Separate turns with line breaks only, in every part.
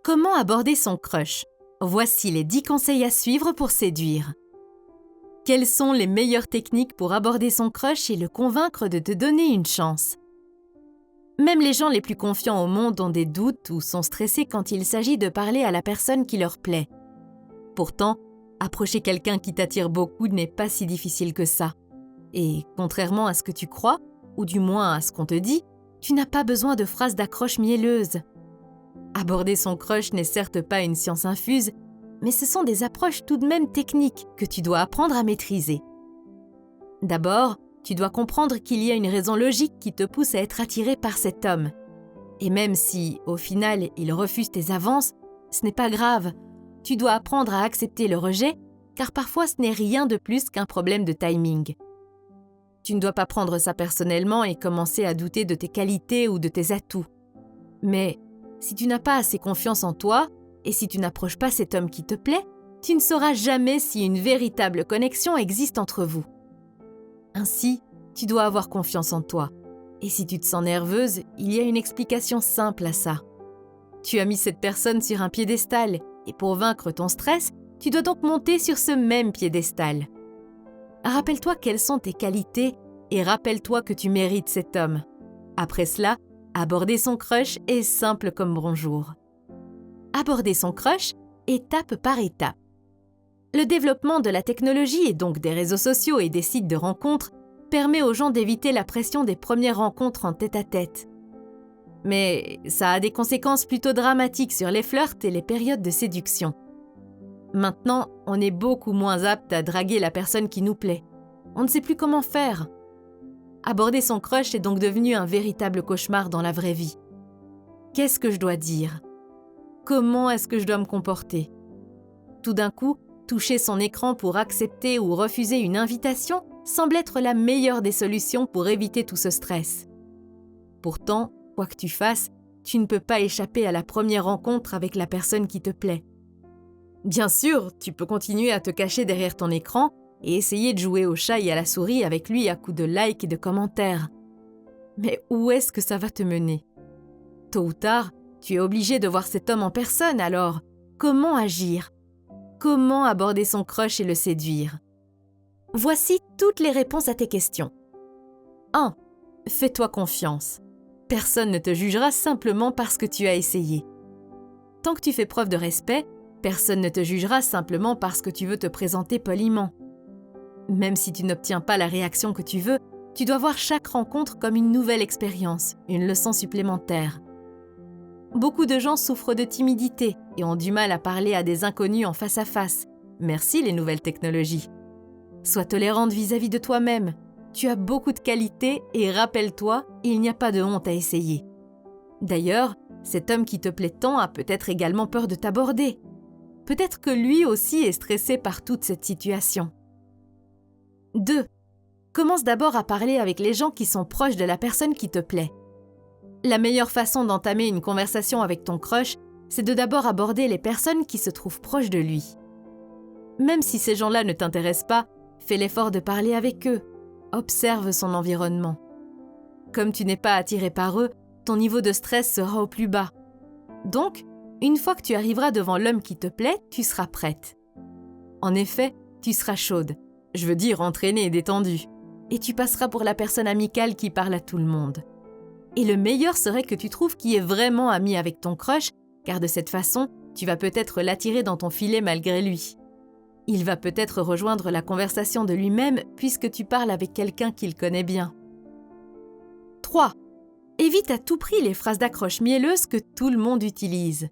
Comment aborder son crush? Voici les 10 conseils à suivre pour séduire. Quelles sont les meilleures techniques pour aborder son crush et le convaincre de te donner une chance? Même les gens les plus confiants au monde ont des doutes ou sont stressés quand il s'agit de parler à la personne qui leur plaît. Pourtant, approcher quelqu'un qui t'attire beaucoup n'est pas si difficile que ça. Et contrairement à ce que tu crois, ou du moins à ce qu'on te dit, tu n'as pas besoin de phrases d'accroche mielleuse. Aborder son crush n'est certes pas une science infuse, mais ce sont des approches tout de même techniques que tu dois apprendre à maîtriser. D'abord, tu dois comprendre qu'il y a une raison logique qui te pousse à être attiré par cet homme. Et même si, au final, il refuse tes avances, ce n'est pas grave. Tu dois apprendre à accepter le rejet, car parfois ce n'est rien de plus qu'un problème de timing. Tu ne dois pas prendre ça personnellement et commencer à douter de tes qualités ou de tes atouts. Mais si tu n'as pas assez confiance en toi, et si tu n'approches pas cet homme qui te plaît, tu ne sauras jamais si une véritable connexion existe entre vous. Ainsi, tu dois avoir confiance en toi. Et si tu te sens nerveuse, il y a une explication simple à ça. Tu as mis cette personne sur un piédestal, et pour vaincre ton stress, tu dois donc monter sur ce même piédestal. Rappelle-toi quelles sont tes qualités et rappelle-toi que tu mérites cet homme. Après cela, aborder son crush est simple comme bonjour. Aborder son crush, étape par étape. Le développement de la technologie et donc des réseaux sociaux et des sites de rencontres permet aux gens d'éviter la pression des premières rencontres en tête-à-tête. Mais ça a des conséquences plutôt dramatiques sur les flirts et les périodes de séduction. Maintenant, on est beaucoup moins apte à draguer la personne qui nous plaît. On ne sait plus comment faire. Aborder son crush est donc devenu un véritable cauchemar dans la vraie vie. Qu'est-ce que je dois dire? Comment est-ce que je dois me comporter? Tout d'un coup, toucher son écran pour accepter ou refuser une invitation semble être la meilleure des solutions pour éviter tout ce stress. Pourtant, quoi que tu fasses, tu ne peux pas échapper à la première rencontre avec la personne qui te plaît. Bien sûr, tu peux continuer à te cacher derrière ton écran et essayer de jouer au chat et à la souris avec lui à coups de likes et de commentaires. Mais où est-ce que ça va te mener? Tôt ou tard, tu es obligé de voir cet homme en personne, alors comment agir? Comment aborder son crush et le séduire? Voici toutes les réponses à tes questions. 1. Fais-toi confiance. Personne ne te jugera simplement parce que tu as essayé. Tant que tu fais preuve de respect, personne ne te jugera simplement parce que tu veux te présenter poliment. Même si tu n'obtiens pas la réaction que tu veux, tu dois voir chaque rencontre comme une nouvelle expérience, une leçon supplémentaire. Beaucoup de gens souffrent de timidité et ont du mal à parler à des inconnus en face à face. Merci les nouvelles technologies. Sois tolérante vis-à-vis de toi-même. Tu as beaucoup de qualités et rappelle-toi, il n'y a pas de honte à essayer. D'ailleurs, cet homme qui te plaît tant a peut-être également peur de t'aborder. Peut-être que lui aussi est stressé par toute cette situation. 2. Commence d'abord à parler avec les gens qui sont proches de la personne qui te plaît. La meilleure façon d'entamer une conversation avec ton crush, c'est de d'abord aborder les personnes qui se trouvent proches de lui. Même si ces gens-là ne t'intéressent pas, fais l'effort de parler avec eux. Observe son environnement. Comme tu n'es pas attiré par eux, ton niveau de stress sera au plus bas. Donc, une fois que tu arriveras devant l'homme qui te plaît, tu seras prête. En effet, tu seras chaude, je veux dire entraînée et détendue, et tu passeras pour la personne amicale qui parle à tout le monde. Et le meilleur serait que tu trouves qui est vraiment ami avec ton crush, car de cette façon, tu vas peut-être l'attirer dans ton filet malgré lui. Il va peut-être rejoindre la conversation de lui-même puisque tu parles avec quelqu'un qu'il connaît bien. 3. Évite à tout prix les phrases d'accroche mielleuses que tout le monde utilise.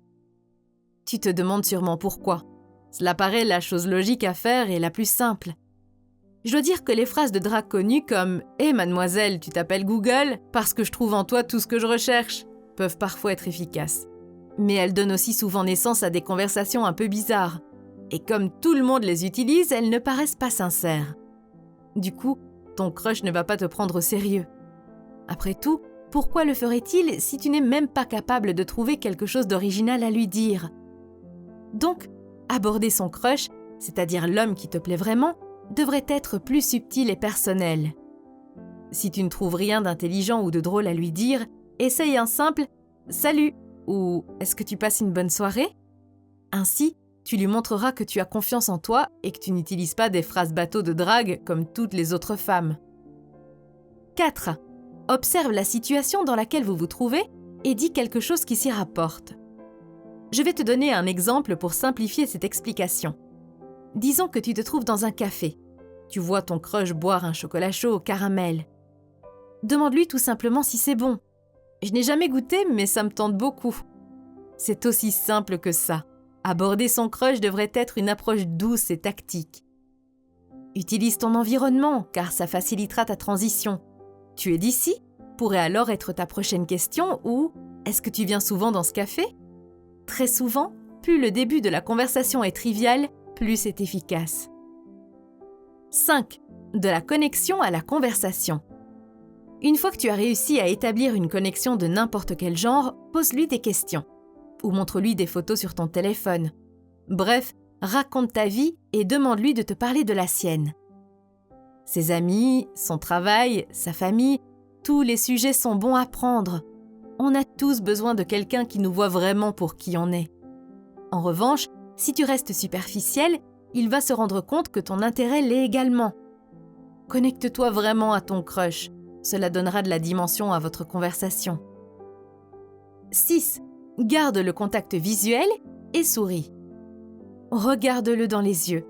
Tu te demandes sûrement pourquoi. Cela paraît la chose logique à faire et la plus simple. Je dois dire que les phrases de drague connues comme « Hé mademoiselle, tu t'appelles Google parce que je trouve en toi tout ce que je recherche » peuvent parfois être efficaces. Mais elles donnent aussi souvent naissance à des conversations un peu bizarres. Et comme tout le monde les utilise, elles ne paraissent pas sincères. Du coup, ton crush ne va pas te prendre au sérieux. Après tout, pourquoi le ferait-il si tu n'es même pas capable de trouver quelque chose d'original à lui dire? Donc, aborder son crush, c'est-à-dire l'homme qui te plaît vraiment, devrait être plus subtil et personnel. Si tu ne trouves rien d'intelligent ou de drôle à lui dire, essaye un simple « Salut !» Ou est-ce que tu passes une bonne soirée? Ainsi, tu lui montreras que tu as confiance en toi et que tu n'utilises pas des phrases bateaux de drague comme toutes les autres femmes. 4. Observe la situation dans laquelle vous vous trouvez et dis quelque chose qui s'y rapporte. Je vais te donner un exemple pour simplifier cette explication. Disons que tu te trouves dans un café. Tu vois ton crush boire un chocolat chaud au caramel. Demande-lui tout simplement si c'est bon. Je n'ai jamais goûté, mais ça me tente beaucoup. C'est aussi simple que ça. Aborder son crush devrait être une approche douce et tactique. Utilise ton environnement, car ça facilitera ta transition. Tu es d'ici? Pourrait alors être ta prochaine question ou est-ce que tu viens souvent dans ce café? Très souvent, plus le début de la conversation est trivial, plus c'est efficace. 5. De la connexion à la conversation. Une fois que tu as réussi à établir une connexion de n'importe quel genre, pose-lui des questions. Ou montre-lui des photos sur ton téléphone. Bref, raconte ta vie et demande-lui de te parler de la sienne. Ses amis, son travail, sa famille, tous les sujets sont bons à prendre. On a tous besoin de quelqu'un qui nous voit vraiment pour qui on est. En revanche, si tu restes superficiel, il va se rendre compte que ton intérêt l'est également. Connecte-toi vraiment à ton crush. Cela donnera de la dimension à votre conversation. 6. Garde le contact visuel et souris. Regarde-le dans les yeux.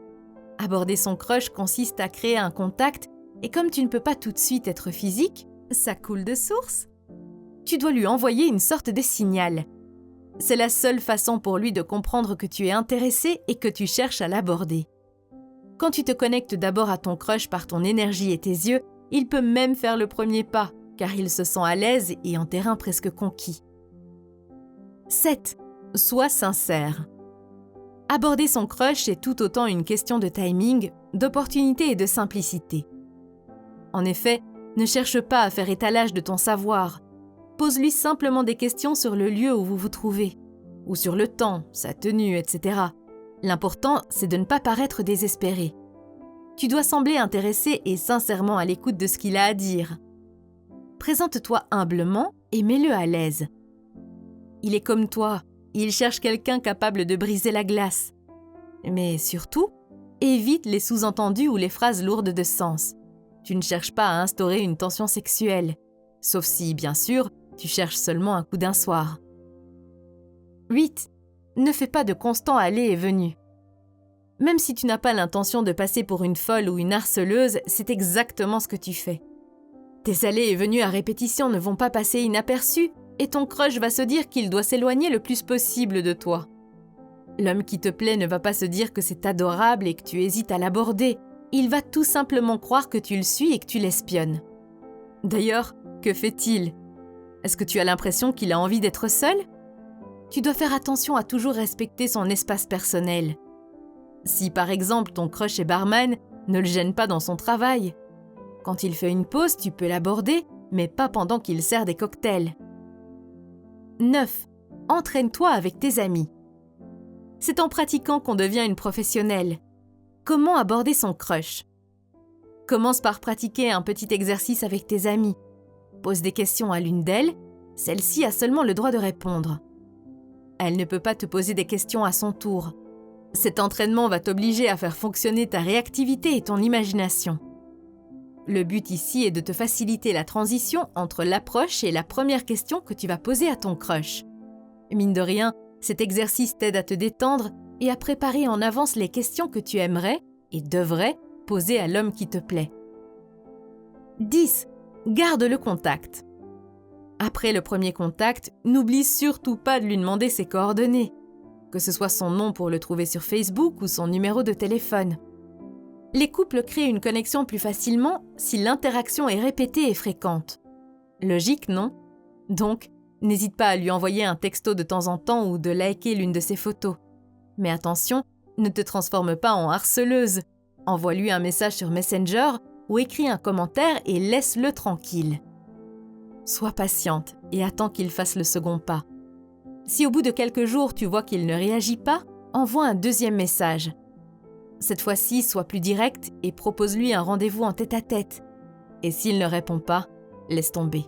Aborder son crush consiste à créer un contact et comme tu ne peux pas tout de suite être physique, ça coule de source. Tu dois lui envoyer une sorte de signal. C'est la seule façon pour lui de comprendre que tu es intéressé et que tu cherches à l'aborder. Quand tu te connectes d'abord à ton crush par ton énergie et tes yeux, il peut même faire le premier pas, car il se sent à l'aise et en terrain presque conquis. 7. Sois sincère. Aborder son crush est tout autant une question de timing, d'opportunité et de simplicité. En effet, ne cherche pas à faire étalage de ton savoir. Pose-lui simplement des questions sur le lieu où vous vous trouvez, ou sur le temps, sa tenue, etc. L'important, c'est de ne pas paraître désespéré. Tu dois sembler intéressé et sincèrement à l'écoute de ce qu'il a à dire. Présente-toi humblement et mets-le à l'aise. Il est comme toi, il cherche quelqu'un capable de briser la glace. Mais surtout, évite les sous-entendus ou les phrases lourdes de sens. Tu ne cherches pas à instaurer une tension sexuelle, sauf si, bien sûr, tu cherches seulement un coup d'un soir. 8. Ne fais pas de constant aller et venue. Même si tu n'as pas l'intention de passer pour une folle ou une harceleuse, c'est exactement ce que tu fais. Tes allées et venues à répétition ne vont pas passer inaperçus et ton crush va se dire qu'il doit s'éloigner le plus possible de toi. L'homme qui te plaît ne va pas se dire que c'est adorable et que tu hésites à l'aborder. Il va tout simplement croire que tu le suis et que tu l'espionnes. D'ailleurs, que fait-il? Est-ce que tu as l'impression qu'il a envie d'être seul? Tu dois faire attention à toujours respecter son espace personnel. Si par exemple ton crush est barman, ne le gêne pas dans son travail. Quand il fait une pause, tu peux l'aborder, mais pas pendant qu'il sert des cocktails. 9. Entraîne-toi avec tes amis. C'est en pratiquant qu'on devient une professionnelle. Comment aborder son crush? Commence par pratiquer un petit exercice avec tes amis. Pose des questions à l'une d'elles, celle-ci a seulement le droit de répondre. Elle ne peut pas te poser des questions à son tour. Cet entraînement va t'obliger à faire fonctionner ta réactivité et ton imagination. Le but ici est de te faciliter la transition entre l'approche et la première question que tu vas poser à ton crush. Mine de rien, cet exercice t'aide à te détendre et à préparer en avance les questions que tu aimerais et devrais poser à l'homme qui te plaît. 10. Garde le contact. Après le premier contact, n'oublie surtout pas de lui demander ses coordonnées, que ce soit son nom pour le trouver sur Facebook ou son numéro de téléphone. Les couples créent une connexion plus facilement si l'interaction est répétée et fréquente. Logique, non? Donc, n'hésite pas à lui envoyer un texto de temps en temps ou de liker l'une de ses photos. Mais attention, ne te transforme pas en harceleuse. Envoie-lui un message sur Messenger ou écris un commentaire et laisse-le tranquille. Sois patiente et attends qu'il fasse le second pas. Si au bout de quelques jours tu vois qu'il ne réagit pas, envoie un deuxième message. Cette fois-ci, sois plus direct et propose-lui un rendez-vous en tête-à-tête. Et s'il ne répond pas, laisse tomber.